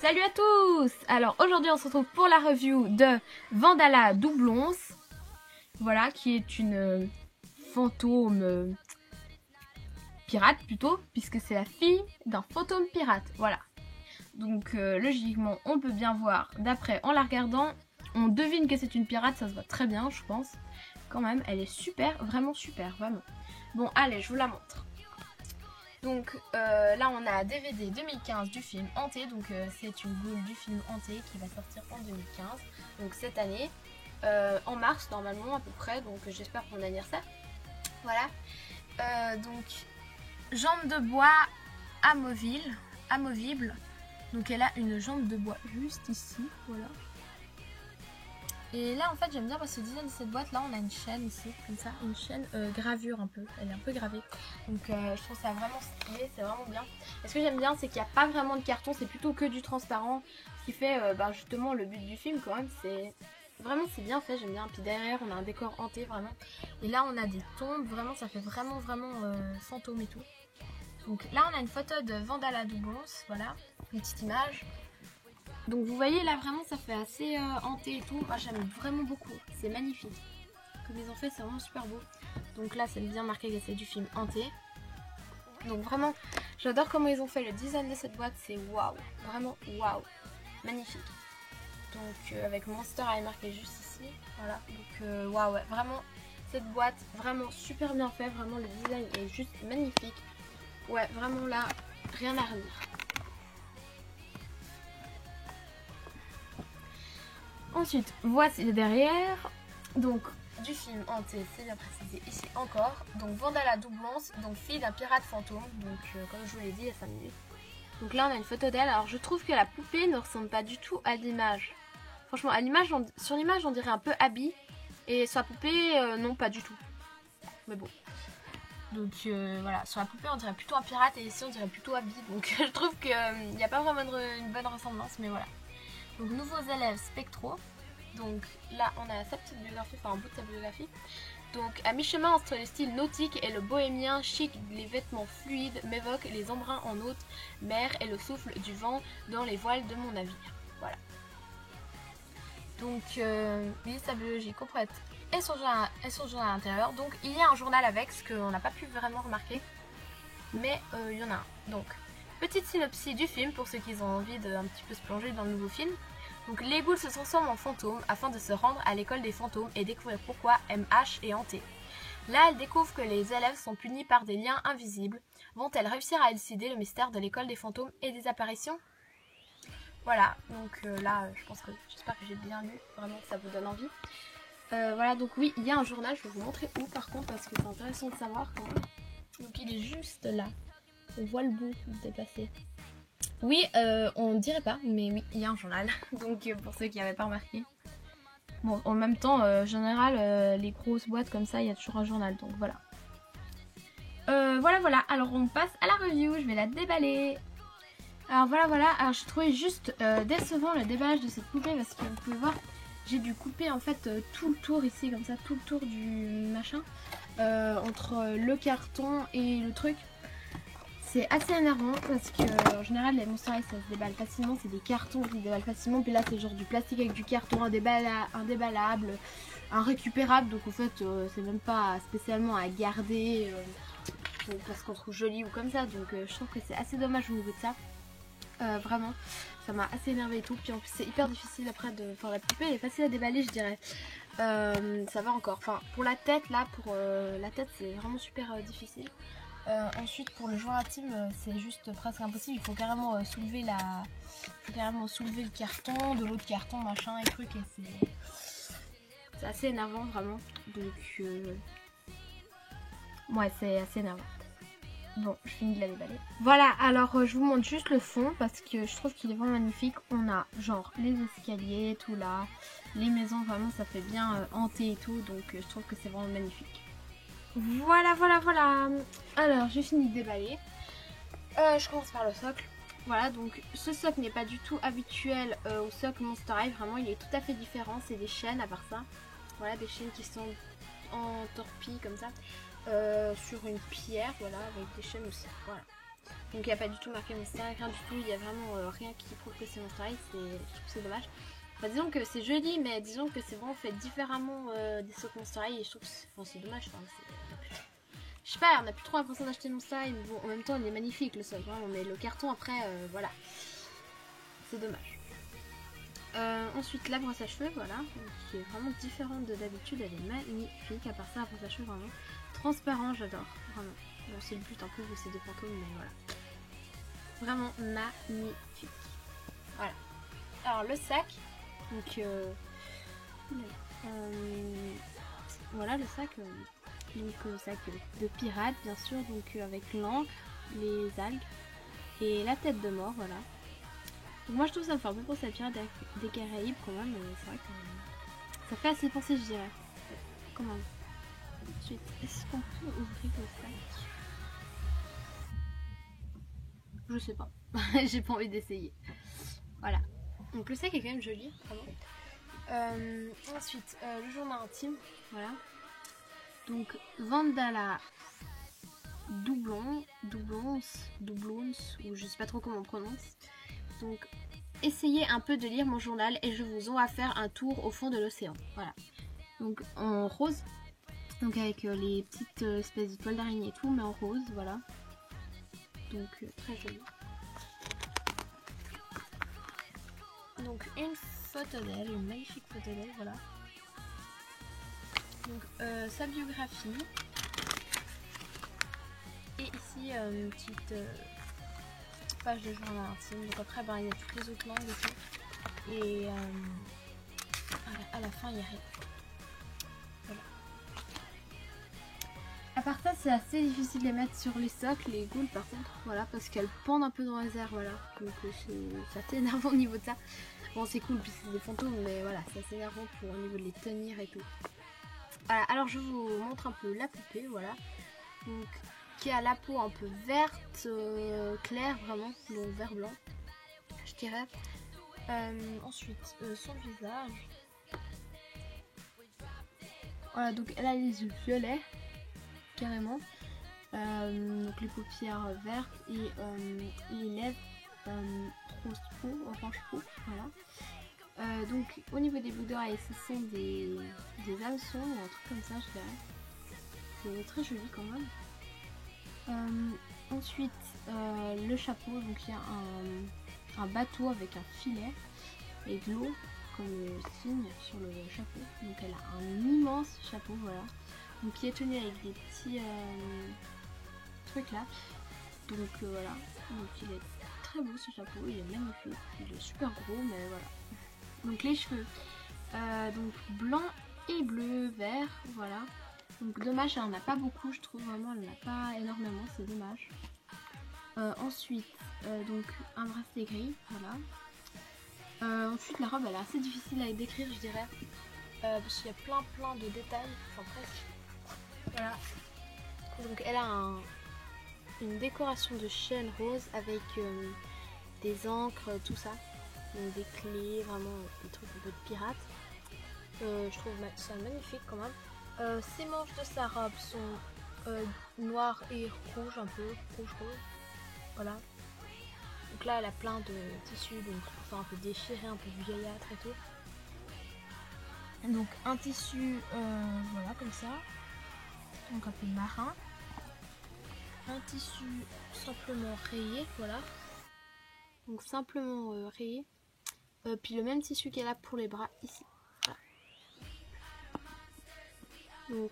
Salut à tous! Alors aujourd'hui on se retrouve pour la review de Vandala Doublons. Voilà, qui est une fantôme pirate plutôt, puisque c'est la fille d'un fantôme pirate. Voilà. Donc logiquement on peut bien voir, d'après en la regardant, on devine que c'est une pirate, ça se voit très bien je pense. Quand même, elle est super, vraiment super, vraiment. Bon allez, je vous la montre. Donc là on a DVD 2015 du film Hanté, donc c'est une boule du film Hanté qui va sortir en 2015, donc cette année, en mars normalement à peu près, donc j'espère pour mon anniversaire. Voilà, donc jambe de bois amovible, donc elle a une jambe de bois juste ici, voilà. Et là en fait j'aime bien parce que le design de cette boîte là on a une chaîne ici comme ça, une chaîne gravure un peu, elle est un peu gravée, donc je trouve ça vraiment stylé, c'est vraiment bien. Et ce que j'aime bien c'est qu'il n'y a pas vraiment de carton, c'est plutôt que du transparent, ce qui fait justement le but du film quand même, c'est vraiment c'est bien fait, j'aime bien. Puis derrière on a un décor hanté vraiment, et là on a des tombes, vraiment ça fait vraiment fantôme et tout. Donc là on a une photo de Vandala Doublons, voilà, une petite image. Donc vous voyez là vraiment ça fait assez hanté et tout, moi j'aime vraiment beaucoup, c'est magnifique. Comme ils ont fait c'est vraiment super beau. Donc là c'est bien marqué que c'est du film Hanté. Donc vraiment j'adore comment ils ont fait le design de cette boîte, c'est waouh, vraiment waouh, magnifique. Donc avec Monster High marqué juste ici, voilà, donc waouh ouais, vraiment cette boîte vraiment super bien fait, vraiment le design est juste magnifique. Ouais vraiment là rien à redire. Ensuite, voici le derrière, donc du film Hanté, c'est bien précisé ici encore. Donc Vandala Doublons, donc fille d'un pirate fantôme, donc comme je vous l'ai dit il y a 5 minutes. Donc là on a une photo d'elle, alors je trouve que la poupée ne ressemble pas du tout à l'image. Franchement, à l'image, sur l'image on dirait un peu Abby, et sur la poupée non pas du tout. Mais bon. Donc voilà, sur la poupée on dirait plutôt un pirate et ici on dirait plutôt Abby, donc je trouve qu'il n'y a pas vraiment une bonne ressemblance, mais voilà. Donc nouveaux élèves spectraux. Donc là on a sa petite biographie, enfin un bout de sa biographie. Donc à mi-chemin entre le style nautique et le bohémien chic, les vêtements fluides m'évoquent les embruns en haute mer et le souffle du vent dans les voiles de mon navire. Voilà. Donc oui, sa biologie complète et son journal à l'intérieur. Donc il y a un journal avec, ce qu'on n'a pas pu vraiment remarquer. Mais il y en a un. Donc petite synopsis du film pour ceux qui ont envie de un petit peu se plonger dans le nouveau film. Donc les ghouls se transforment en fantômes afin de se rendre à l'école des fantômes et découvrir pourquoi MH est hanté. Là, elle découvre que les élèves sont punis par des liens invisibles. Vont-elles réussir à élucider le mystère de l'école des fantômes et des apparitions? Voilà, donc là, j'espère que j'ai bien lu, vraiment que ça vous donne envie. Voilà, donc oui, il y a un journal, je vais vous montrer où par contre parce que c'est intéressant de savoir quand même. Donc il est juste là, on voit le bout déplacé. Oui, on dirait pas, mais oui, il y a un journal. Donc pour ceux qui n'avaient pas remarqué. Bon, en même temps, en général, les grosses boîtes comme ça, il y a toujours un journal. Donc voilà. Voilà. Alors on passe à la review. Je vais la déballer. Alors voilà. Alors j'ai trouvé juste décevant le déballage de cette poupée parce que vous pouvez voir, j'ai dû couper en fait tout le tour ici, comme ça, tout le tour du machin, entre le carton et le truc. C'est assez énervant parce que en général les Monster High ça se déballe facilement, c'est des cartons qui se déballent facilement, puis là c'est genre du plastique avec du carton indéballable, récupérable, donc en fait c'est même pas spécialement à garder parce qu'on trouve joli ou comme ça, donc je trouve que c'est assez dommage au niveau de ça, vraiment ça m'a assez énervé et tout, puis en plus c'est hyper difficile après de... Enfin la poupée elle est facile à déballer je dirais, ça va encore, enfin pour la tête là, pour la tête c'est vraiment super difficile. Ensuite pour le joint intime c'est juste presque impossible, il faut carrément soulever le carton, de l'autre carton machin et truc, et c'est assez énervant vraiment, donc ouais c'est assez énervant. Bon, je finis de la déballer. Voilà, alors je vous montre juste le fond parce que je trouve qu'il est vraiment magnifique. On a genre les escaliers, tout là, les maisons, vraiment ça fait bien hanté et tout, donc je trouve que c'est vraiment magnifique. Voilà. Alors j'ai fini de déballer. Je commence par le socle. Voilà, donc ce socle n'est pas du tout habituel au socle Monster High. Vraiment, il est tout à fait différent. C'est des chaînes à part ça. Voilà, des chaînes qui sont en torpille comme ça. Sur une pierre, voilà, avec des chaînes aussi. Voilà. Donc il n'y a pas du tout marqué Monster, rien du tout, il n'y a vraiment rien qui prouve que c'est Monster, je trouve que c'est dommage. Enfin, disons que c'est joli, mais disons que c'est vraiment fait différemment des socks Monster High et je trouve que c'est dommage. Enfin, je sais pas, on a plus trop l'impression d'acheter Monster High, mais bon, en même temps il est magnifique le sock, hein, mais le carton après, voilà, c'est dommage. Ensuite la brosse à cheveux, voilà, qui est vraiment différente de d'habitude, elle est magnifique. À part ça, la brosse à cheveux vraiment transparent, j'adore, vraiment. Bon, c'est le but un peu vu que c'est des fantômes, mais voilà. Vraiment magnifique. Voilà. Alors le sac, donc voilà le sac, sac de pirate bien sûr, donc avec l'encre, les algues et la tête de mort, voilà. Donc moi je trouve ça me fait un peu penser à Pirates des Caraïbes quand même, mais c'est vrai que ça fait assez penser, je dirais. Comment ensuite, est-ce qu'on peut ouvrir le sac? Je sais pas, j'ai pas envie d'essayer. Voilà, donc le sac est quand même joli, vraiment. Ensuite, le journal intime, voilà. Donc Vandala doublons, ou je sais pas trop comment on prononce. Donc essayez un peu de lire mon journal et je vous envoie faire un tour au fond de l'océan. Voilà. Donc en rose, donc avec les petites espèces de toiles d'araignée et tout, mais en rose, voilà. Donc très joli. Donc une photo d'elle, une magnifique photo d'elle, voilà. Donc sa biographie. Et ici une petite page de journal intime. Donc après il y a toutes les autres langues et tout. Et à la fin il n'y a rien. Voilà. À part ça, c'est assez difficile de les mettre sur les socles, les goules par contre, voilà, parce qu'elles pendent un peu dans les airs, voilà. Donc c'est assez énervant au niveau de ça. Bon, c'est cool puisque c'est des fantômes, mais voilà, c'est assez énervant pour au niveau de les tenir et tout. Voilà, alors je vous montre un peu la poupée, voilà. Donc, qui a la peau un peu verte, claire vraiment, donc vert blanc, je dirais. Ensuite, son visage. Voilà, donc elle a les yeux violets, carrément. Donc les paupières vertes et les lèvres rose peau, orange peau, voilà. Donc au niveau des bouts d'oreilles, ce sont des hameçons ou un truc comme ça, je dirais. C'est très joli quand même. Ensuite le chapeau, donc il y a un bateau avec un filet et de l'eau comme signe sur le chapeau. Donc elle a un immense chapeau, voilà. Donc qui est tenu avec des petits trucs là. Donc voilà. Donc il est très beau ce chapeau, il est magnifique. Il est super gros, mais voilà. Donc les cheveux, donc blanc et bleu, vert, voilà. Donc dommage, elle en a pas beaucoup, je trouve vraiment, elle en a pas énormément, c'est dommage. Ensuite, donc un bracelet gris, voilà. Ensuite la robe elle est assez difficile à décrire, je dirais, parce qu'il y a plein de détails, enfin presque. Voilà. Donc elle a une décoration de chêne rose avec des encres, tout ça. Donc des clés, vraiment des trucs un peu de pirate. Je trouve ça magnifique quand même. Ces manches de sa robe sont noires et rouges, un peu rouge. Voilà. Donc là elle a plein de tissus, donc enfin un peu déchiré, un peu vieillâtre et tout. Donc un tissu voilà comme ça. Donc un peu marin. Un tissu simplement rayé, voilà. Donc simplement rayé. Puis le même tissu qu'elle a pour les bras ici. Voilà. Donc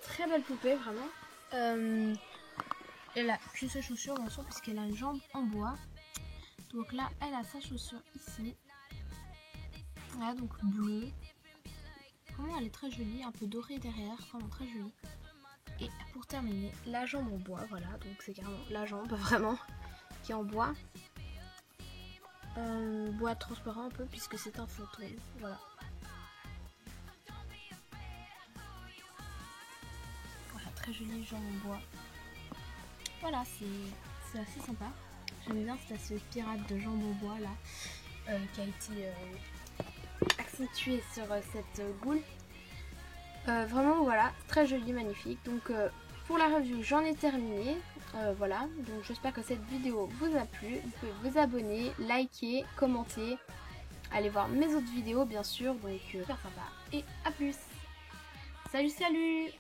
très belle poupée vraiment. Elle a que ses chaussures en soi puisqu'elle a une jambe en bois. Donc là elle a sa chaussure ici. Voilà, donc bleu. Vraiment elle est très jolie, un peu dorée derrière, vraiment très jolie. Et pour terminer, la jambe en bois, voilà, donc c'est carrément la jambe vraiment qui est en bois. Bois transparent un peu puisque c'est un fantôme, voilà. Voilà, très jolie jambe en bois. Voilà, c'est assez sympa. J'aime bien cet aspect pirate de jambe en bois là, qui a été accentué sur cette goule. Vraiment voilà, très joli, magnifique. Donc Pour la review, j'en ai terminé. Voilà, donc j'espère que cette vidéo vous a plu. Vous pouvez vous abonner, liker, commenter. Allez voir mes autres vidéos bien sûr, donc super sympa. Et à plus. Salut, salut.